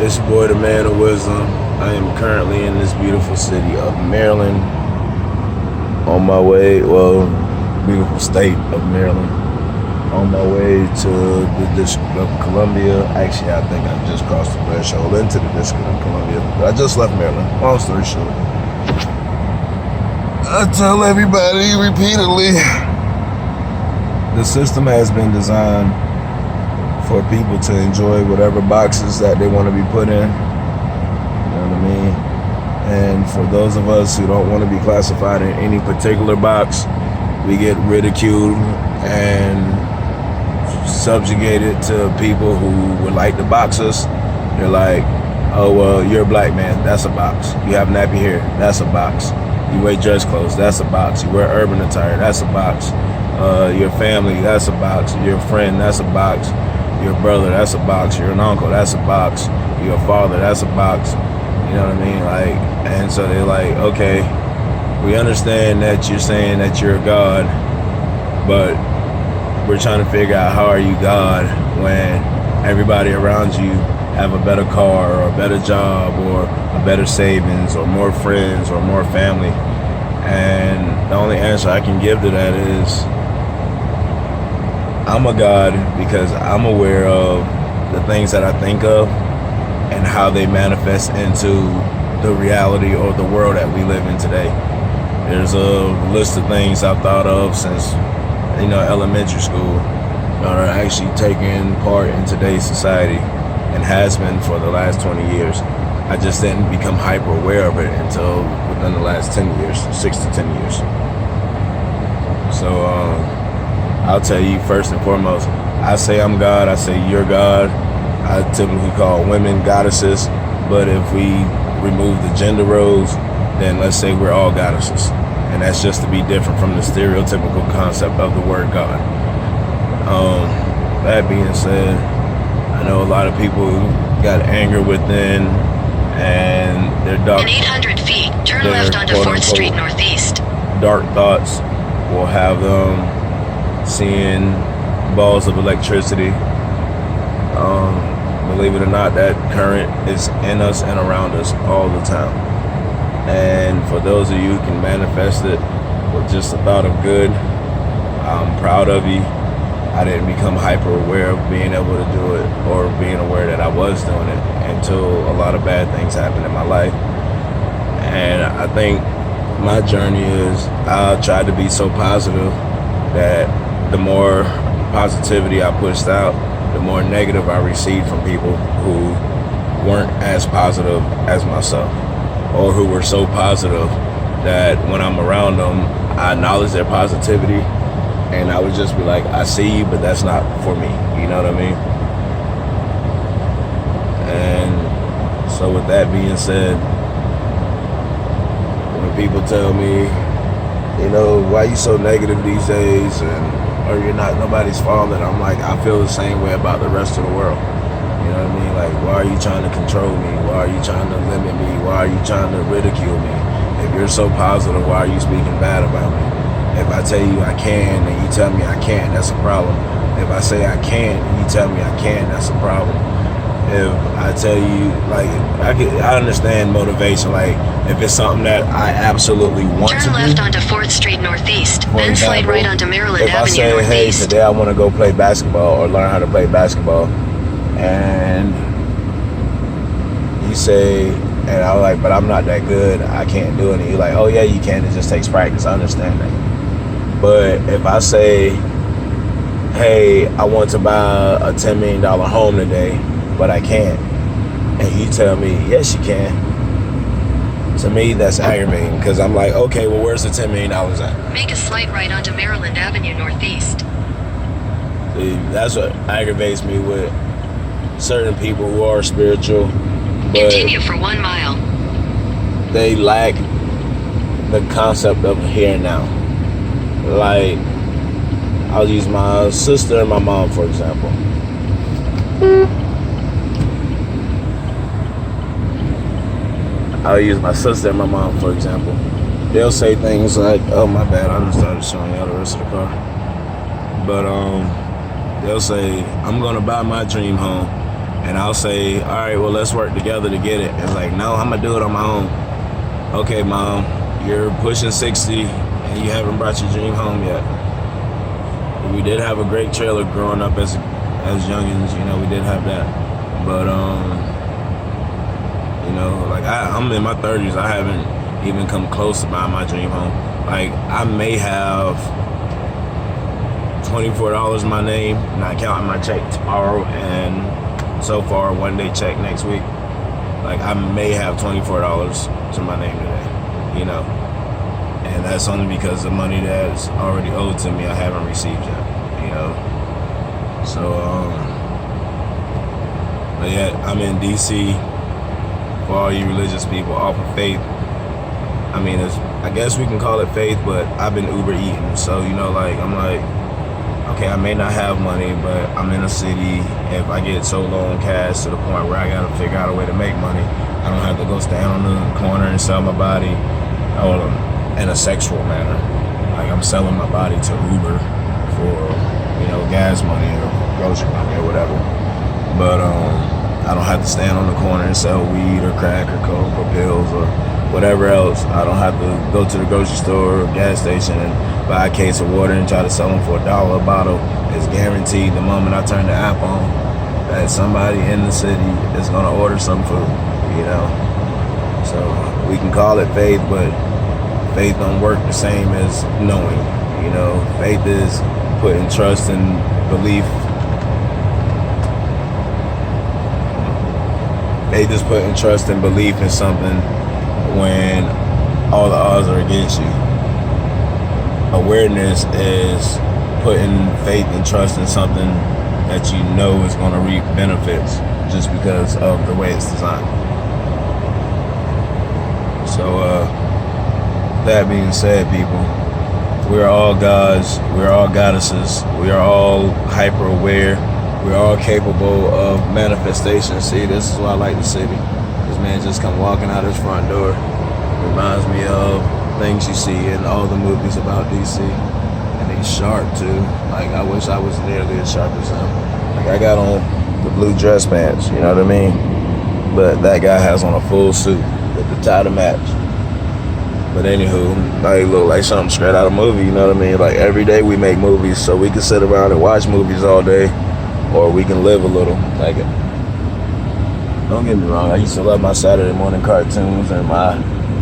It's your boy, the man of wisdom. I am currently in this beautiful city of Maryland, on my way, beautiful state of Maryland, on my way to the District of Columbia. Actually, I think I just crossed the threshold into the District of Columbia, but I just left Maryland. Long story short, I tell everybody repeatedly, the system has been designed for people to enjoy whatever boxes that they want to be put in. You know what I mean? And for those of us who don't want to be classified in any particular box, we get ridiculed and subjugated to people who would like to box us. They're like, oh, well, you're a black man, that's a box. You have nappy hair, that's a box. You wear dress clothes, that's a box. You wear urban attire, that's a box. Your family, that's a box. Your friend, that's a box. Your brother, that's a box. You're an uncle, that's a box. Your father, that's a box. You know what I mean? Like, and so they're like, okay, we understand that you're saying that you're a God, but we're trying to figure out how are you God when everybody around you have a better car or a better job or a better savings or more friends or more family. And the only answer I can give to that is I'm a God because I'm aware of the things that I think of and how they manifest into the reality or the world that we live in today. There's a list of things I've thought of since, elementary school that are actually taking part in today's society and has been for the last 20 years. I just didn't become hyper aware of it until within the last 10 years, 6 to 10 years. So, I'll tell you first and foremost, I say I'm God, I say you're God. I typically call women goddesses, but if we remove the gender roles, then let's say we're all goddesses. And that's just to be different from the stereotypical concept of the word God. That being said, I know a lot of people got anger within and their dark... In 800 feet, turn left onto 4th Street Northeast. Dark thoughts will have them seeing balls of electricity. Believe it or not, that current is in us and around us all the time. And for those of you who can manifest it with just the thought of good, I'm proud of you. I didn't become hyper aware of being able to do it or being aware that I was doing it until a lot of bad things happened in my life. And I think my journey is I tried to be so positive that the more positivity I pushed out, the more negative I received from people who weren't as positive as myself, or who were so positive that when I'm around them, I acknowledge their positivity, and I would just be like, I see you, but that's not for me. You know what I mean? And so with that being said, when people tell me, why you so negative these days, or you're not nobody's fault, and I'm like, I feel the same way about the rest of the world. You know what I mean? Like, why are you trying to control me? Why are you trying to limit me? Why are you trying to ridicule me? If you're so positive, why are you speaking bad about me? If I tell you I can and you tell me I can't, that's a problem. If I say I can't and you tell me I can, that's a problem. If I tell you, like, I understand motivation. Like, if it's something that I absolutely want to do. Turn left onto 4th Street Northeast, then slide right onto Maryland Avenue Northeast. If I say, hey, today I want to go play basketball or learn how to play basketball, and you say, and I'm like, but I'm not that good, I can't do it. And you're like, oh yeah, you can, it just takes practice. I understand that. But if I say, hey, I want to buy a $10 million home today, but I can't, and you tell me, yes, you can. To me, that's aggravating, because I'm like, okay, well, where's the $10 million at? Make a slight right onto Maryland Avenue Northeast. That's what aggravates me with certain people who are spiritual, but continue for 1 mile. They lack the concept of here and now. Like, I'll use my sister and my mom, for example. I'll use my sister and my mom, for example. They'll say things like, oh, my bad, I just started showing y'all the rest of the car. But they'll say, I'm gonna buy my dream home, And I'll say, all right, well, let's work together to get it. It's like, no, I'm going to do it on my own. Okay, Mom, you're pushing 60 and you haven't brought your dream home yet. We did have a great trailer growing up as youngins, you know, we did have that. But, you know, like I'm in my 30s, I haven't even come close to buying my dream home. Like, I may have $24 in my name, not counting my check tomorrow and so far one day check next week. Like, I may have $24 to my name today, you know. And that's only because the money that's already owed to me I haven't received yet, you know. So, but yeah, I'm in DC for all you religious people off of faith. I mean, I guess we can call it faith, but I've been Uber eating. So, you know, like, I'm like, okay, I may not have money, but I'm in a city. If I get so low on cash to the point where I got to figure out a way to make money, I don't have to go stand on the corner and sell my body in a sexual manner. Like, I'm selling my body to Uber for, you know, gas money or grocery money or whatever. But I don't have to stand on the corner and sell weed or crack or coke or pills or whatever else. I don't have to go to the grocery store or gas station and buy a case of water and try to sell them for $1 a bottle. It's guaranteed the moment I turn the app on that somebody in the city is going to order some food, you know. So we can call it faith, but faith don't work the same as knowing, you know. Faith is putting trust and belief. Faith is putting trust and belief in something when all the odds are against you. Awareness is putting faith and trust in something that you know is going to reap benefits just because of the way it's designed. So, that being said, people, we're all gods, we're all goddesses, we are all hyper aware, we're all capable of manifestation. See, this is why I like the city. This man just come walking out his front door. Reminds me of things you see in all the movies about DC. And he's sharp too. Like, I wish I was nearly as sharp as him. Like, I got on the blue dress pants, you know what I mean? But that guy has on a full suit with the tie to match. But anywho, like, look like something straight out of a movie, you know what I mean? Like, every day we make movies, so we can sit around and watch movies all day, or we can live a little. Like, don't get me wrong, I used to love my Saturday morning cartoons and my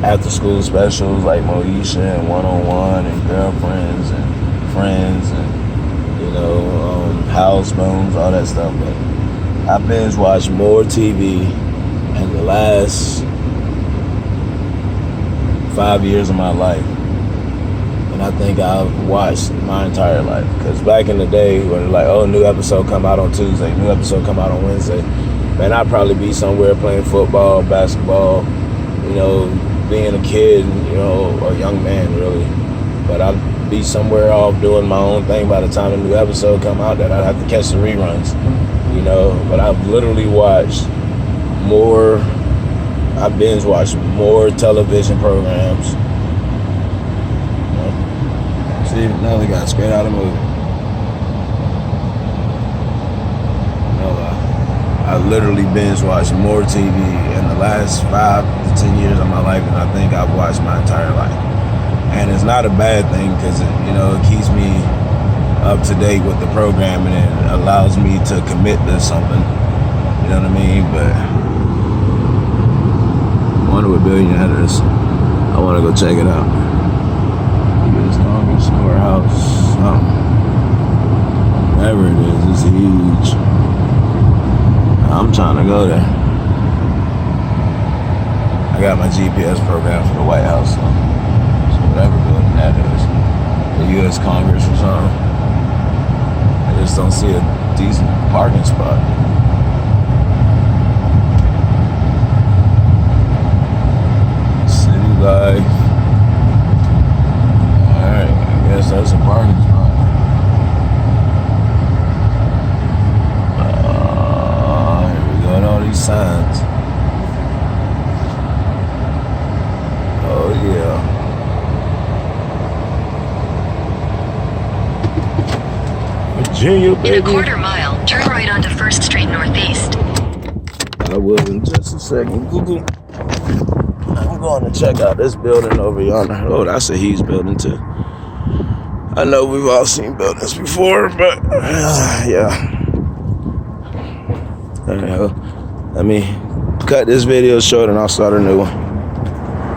after school specials like Moesha and One-on-One and Girlfriends and Friends and, you know, Housebones, all that stuff. But I binge watched more TV in the last 5 years of my life and I think I've watched my entire life. Because back in the day when they're like, oh, new episode come out on Tuesday, new episode come out on Wednesday, man, I'd probably be somewhere playing football, basketball, you know, being a kid, you know, or a young man really. But I'd be somewhere off doing my own thing by the time the new episode come out that I'd have to catch the reruns, you know. But I've literally watched I binge watched more television programs. You know? See, now they got straight out of the movie. No lie. I literally binge watched more TV in the last 5 to 10 years of my life than I think I've watched my entire life. And it's not a bad thing because, you know, it keeps me up to date with the programming and it allows me to commit to something. You know what I mean? But I wonder what billionaire it is. I want to go check it out. It's longest storehouse. Whatever it is, it's huge. I'm trying to go there. I got my GPS program for the White House, so whatever building that is, the U.S. Congress or something. I just don't see a decent parking spot. City life. Alright, I guess that's a parking spot. Here we go, all these signs. Oh yeah. Virginia, baby. In a quarter mile, turn right onto 1st Street Northeast. I will in just a second. Google. I'm going to check out this building over yonder. Oh, that's a He's building too. I know we've all seen buildings before, but yeah. Let me cut this video short and I'll start a new one.